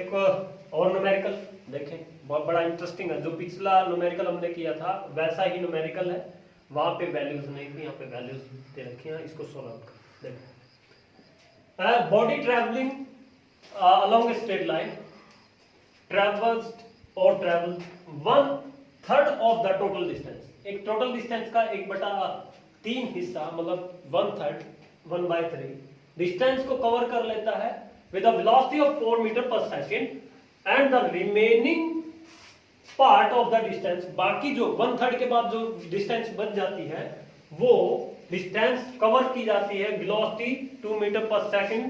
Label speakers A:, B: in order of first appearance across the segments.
A: एक और न्यूमेरिकल देखें, बहुत बड़ा इंटरेस्टिंग है। जो पिछला न्यूमेरिकल हमने किया था वैसा ही न्यूमेरिकल है, वहां पे वैल्यूज नहीं थी, यहाँ पे वैल्यूज दे रखी हैं। इसको सॉल्व कर देखें। Body travelling along a straight line travelled और travel 1/3 of the total distance. एक टोटल डिस्टेंस का 1/3 हिस्सा, मतलब 1/3 1/3 डिस्टेंस को कवर कर लेता है with a velocity of 4 meter per second and the remaining part of the distance, बाकी जो 1/3 के बाद जो डिस्टेंस बच जाती है वो डिस्टेंस कवर की जाती है velocity 2 meter per second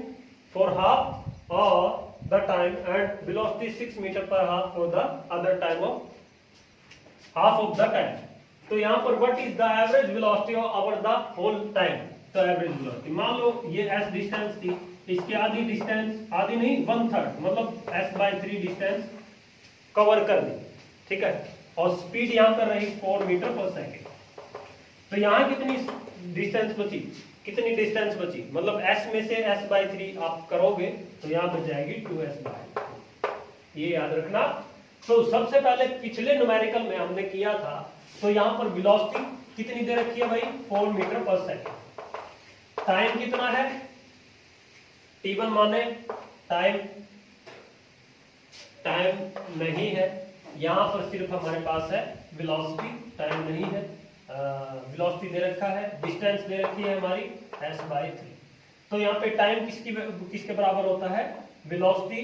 A: for half or the time and velocity 6 meter per half for the other time of half of the time। तो यहाँ पर what is the average velocity of over the whole time? तो average velocity मान लो ये s distance थी, इसकी आधी distance, आधी नहीं 1/3 मतलब s/3 डिस्टेंस कवर कर दी, ठीक है। और स्पीड यहाँ पर रही 4 मीटर पर सेकेंड। तो यहाँ कितनी डिस्टेंस बची, कितनी डिस्टेंस बची, मतलब s में से s/3 आप करोगे तो यहाँ बच जाएगी 2s/3, ये याद रखना। तो सबसे पहले पिछले न्यूमेरिकल में हमने किया था, तो यहाँ पर वेलोसिटी कितनी दे रखी है भाई 4 मीटर पर सेकेंड। टाइम कितना है t1 माने टाइम नहीं है, यहां पर सिर्फ हमारे पास है वेलोसिटी, टाइम नहीं है। वेलोसिटी दे रखा है, डिस्टेंस दे रखी है हमारी s/3। तो यहाँ पे टाइम किसके बराबर होता है, वेलोसिटी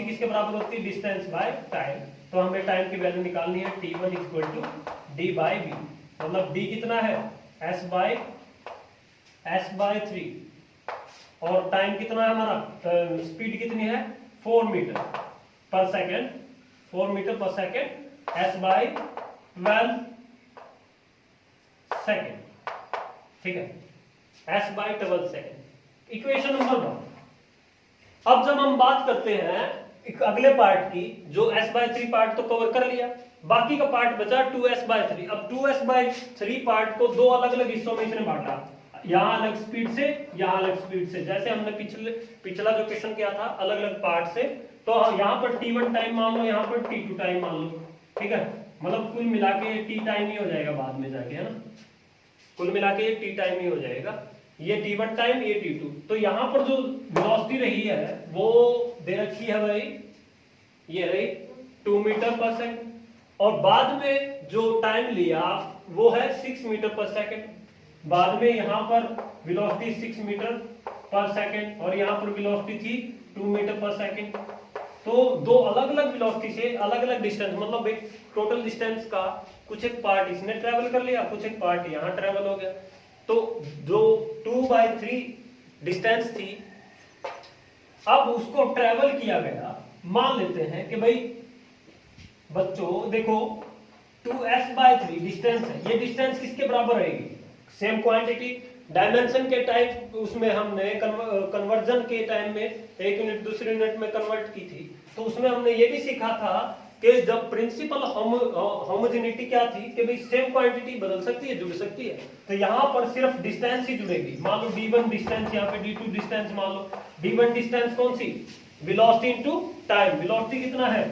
A: किसके बराबर होती है, डिस्टेंस बाय टाइम। तो हमें टाइम की वैल्यू निकालनी है, t1 = d/v, मतलब d कितना है s/3 और टाइम कितना है हमारा, स्पीड कितनी है 4 मीटर पर सेकेंड, 4 मीटर पर सेकेंड s/12 सेकेंड, ठीक है, s/12 सेकेंड। Equation number 1। अब जब हम बात करते हैं एक अगले पार्ट की, जो s/3 पार्ट तो कवर कर लिया, बाकी का पार्ट बचा 2s/3। अब 2s/3 पार्ट को दो अलग अलग हिस्सों में इसने बांटा, यहाँ अलग स्पीड से, यहाँ अलग स्पीड से, जैसे हमने पिछला जो क्वेश्चन किया था अलग अलग पार्ट से। तो यहाँ पर t1 टाइम मान लो, यहाँ पर t2 टाइम मान लो, ठीक है, मतलब कुल मिला के t टाइम ही हो जाएगा बाद में जाके, है ना, कुल मिला के t टाइम ही हो जाएगा, ये t1 टाइम, ये t2। तो यहाँ पर जो वेलोसिटी रही है वो दे रखी है भाई, ये रही 2 मीटर पर सेकेंड, और बाद में जो टाइम लिया वो है 6 मीटर पर सेकेंड। बाद में यहाँ पर वेलोसिटी 6 मीटर पर सेकेंड और यहाँ पर वेलोसिटी थी 2 मीटर पर सेकेंड। तो दो अलग अलग वेलोसिटी से अलग अलग डिस्टेंस, मतलब एक टोटल डिस्टेंस का कुछ एक पार्ट इसने ट्रेवल कर लिया, कुछ एक पार्ट यहाँ ट्रेवल हो गया। तो जो 2/3 डिस्टेंस थी, अब उसको ट्रेवल किया गया, मान लेते हैं कि भाई बच्चों देखो 2s/3 डिस्टेंस है, ये डिस्टेंस किसके बराबर रहेगी, सेम क्वांटिटी डायमेंशन के टाइम, उसमें हमने कन्वर्जन के टाइम में एक यूनिट दूसरे यूनिट में कन्वर्ट की थी। तो उसमें हमने ये भी सीखा था कि जब प्रिंसिपल होमोजेनिटी क्या थी कि भाई सेम क्वांटिटी बदल सकती है, जुड़ सकती है। तो यहाँ पर सिर्फ डिस्टेंस ही जुड़ेगी। मान लो d1 डिस्टेंस, यहाँ पे d2 डिस्टेंस, मान लो d1 डिस्टेंस कौन सी, वेलोसिटी इनटू टाइम। वेलोसिटी कितना है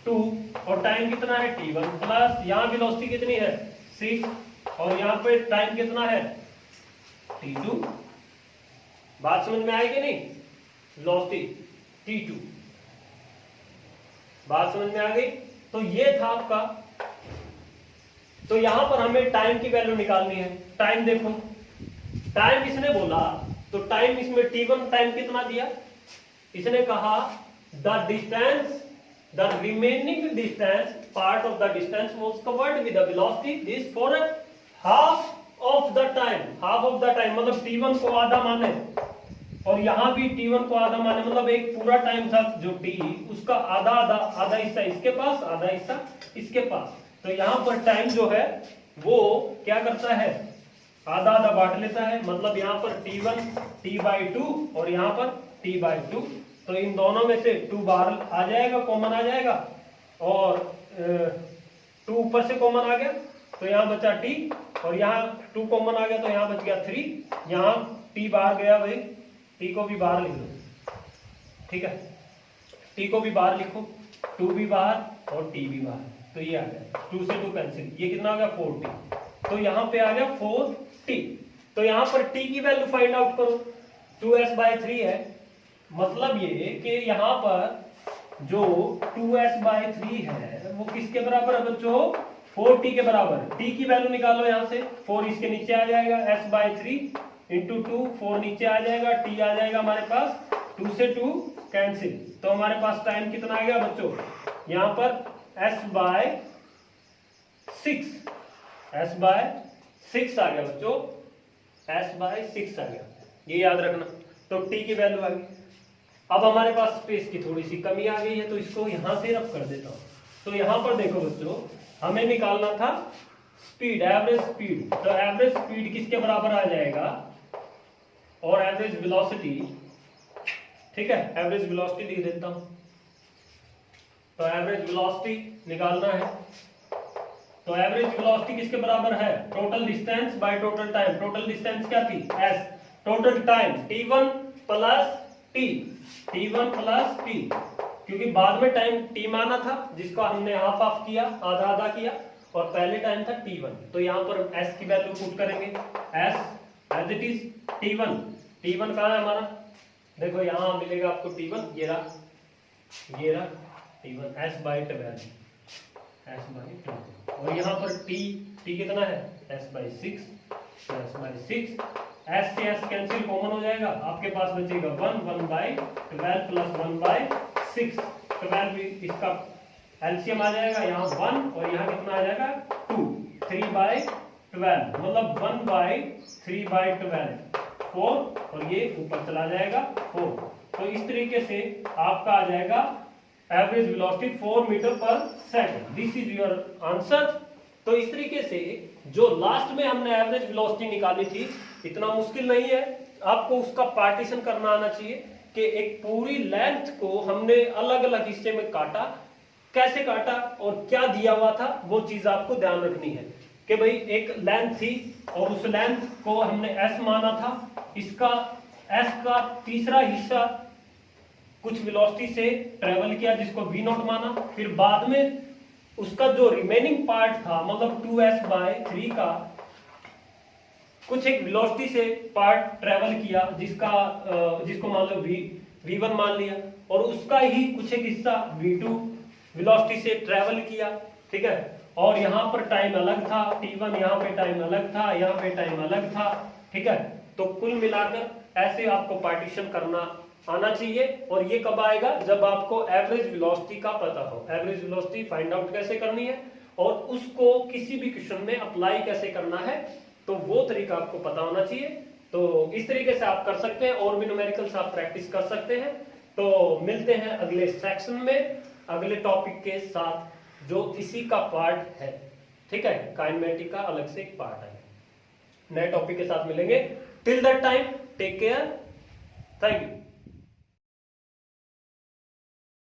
A: 2 और टाइम कितना है t1, प्लस यहाँ वेलोसिटी कितनी है 6 और यहाँ पे टाइम कितना है t2। बात समझ में आएगी नहीं, वेलोसिटी t2, बात समझ में आ गई। तो ये था आपका। तो यहां पर हमें टाइम की वैल्यू निकालनी है। टाइम देखो, टाइम इसने बोला, तो टाइम इसमें t1 टाइम कितना दिया, इसने कहा the distance, the remaining distance part of the distance was covered with the velocity this for half of the time. Half of the time मतलब t1 को आधा माने और यहाँ भी t1 को आधा माने, मतलब एक पूरा टाइम था जो t, उसका आधा आधा, आधा हिस्सा इसके पास, आधा हिस्सा इसके पास। तो यहाँ पर टाइम जो है वो क्या करता है, आधा आधा बांट लेता है, मतलब यहाँ पर t1 t/2 और यहाँ पर t/2। तो इन दोनों में से 2 बाहर आ जाएगा, कॉमन आ जाएगा, और 2 ऊपर से कॉमन आ गया तो यहाँ बचा t, और यहाँ 2 कॉमन आ गया तो यहाँ बच गया 3, यहाँ t बाहर गया भाई टी को भी बाहर लिख लो, ठीक है, टी को भी बाहर लिखो, 2 भी बाहर और टी भी बाहर, तो ये आ गया 2 से 2 कैंसिल, ये कितना आ गया 4t, तो यहाँ पे आ गया 4t। तो यहाँ पर t की वैल्यू फाइंड आउट करो, 2s/3 है, मतलब ये कि यहाँ पर जो 2s/3 है वो किसके बराबर है बच्चों, 4t के बराबर। t की वैल्यू निकालो यहाँ से, 4 इसके नीचे आ जाएगा, s/3 इंटू 2, 4 नीचे आ जाएगा, t आ जाएगा हमारे पास 2 से 2 कैंसिल, तो हमारे पास टाइम कितना आ गया बच्चों, यहाँ पर s/6 आ गया बच्चों, s/6 आ गया, ये याद रखना। तो t की वैल्यू आ गई। अब हमारे पास स्पेस की थोड़ी सी कमी आ गई है, तो इसको यहां से रब कर देता हूं। तो यहां पर देखो बच्चों, हमें निकालना था स्पीड, एवरेज स्पीड, तो एवरेज स्पीड किसके बराबर आ जाएगा, और एवरेज वेलोसिटी, ठीक है, एवरेज वेलोसिटी लिख देता हूं। तो एवरेज वेलोसिटी निकालना है, तो एवरेज वेलोसिटी किसके बराबर है, total distance by total time. Total distance क्या थी, s, total time t1 plus t, क्योंकि बाद में टाइम t माना था जिसको हमने हाफ हाफ किया, आधा आधा किया, और पहले टाइम था t1, तो यहाँ पर s की वैल्यू पुट करेंगे, s as it is t1 कहाँ है हमारा, देखो यहाँ मिलेगा आपको t1, ये रहा t1, s/12, और यहाँ पर t कितना है, s/6, s से s कैंसिल कॉमन हो जाएगा, आपके पास बचेगा 1/12 प्लस 1/6, 12 इसका एलसीएम आ जाएगा, यहाँ 1 और यहाँ कितना आ जाएगा 2, 3/12, मतलब 1/3/12, 4, और ये ऊपर चला जाएगा 4। तो इस तरीके से आपका आ जाएगा एवरेज वेलोसिटी 4 मीटर पर second. This is your answer. तो इस तरीके से जो लास्ट में हमने एवरेज वेलोसिटी निकाली थी, इतना मुश्किल नहीं है, आपको उसका पार्टीशन करना आना चाहिए कि एक पूरी लेंथ को हमने अलग अलग हिस्से में काटा, कैसे काटा और क्या दिया हुआ था, वो चीज आपको ध्यान रखनी है कि भाई एक लेंथ थी और उस लेंथ को हमने s माना था, इसका s का तीसरा हिस्सा कुछ वेलोसिटी से ट्रेवल किया जिसको v0 माना, फिर बाद में उसका जो रिमेनिंग पार्ट था मतलब 2s/3 का कुछ एक वेलोसिटी से पार्ट ट्रेवल किया जिसको मान लो v1 मान लिया, और उसका ही कुछ एक हिस्सा v2 वेलोसिटी से ट्रेवल किया, ठीक है, और यहाँ पर टाइम अलग था t1, यहाँ पे टाइम अलग था, यहाँ पे टाइम अलग था, ठीक है। तो कुल मिलाकर ऐसे आपको पार्टीशन करना आना चाहिए, और ये कब आएगा, जब आपको एवरेज वेलोसिटी का पता हो, एवरेज वेलोसिटी फाइंड आउट कैसे करनी है और उसको किसी भी क्वेश्चन में अप्लाई कैसे करना है, तो वो तरीका आपको पता होना चाहिए। तो इस तरीके से आप कर सकते हैं, और भी न्यूमेरिकल्स आप प्रैक्टिस कर सकते हैं। तो मिलते हैं अगले सेक्शन में अगले टॉपिक के साथ जो इसी का पार्ट है, ठीक है, काइनेमेटिक का अलग से एक पार्ट है। नए टॉपिक के साथ मिलेंगे, till that time take care, thank you.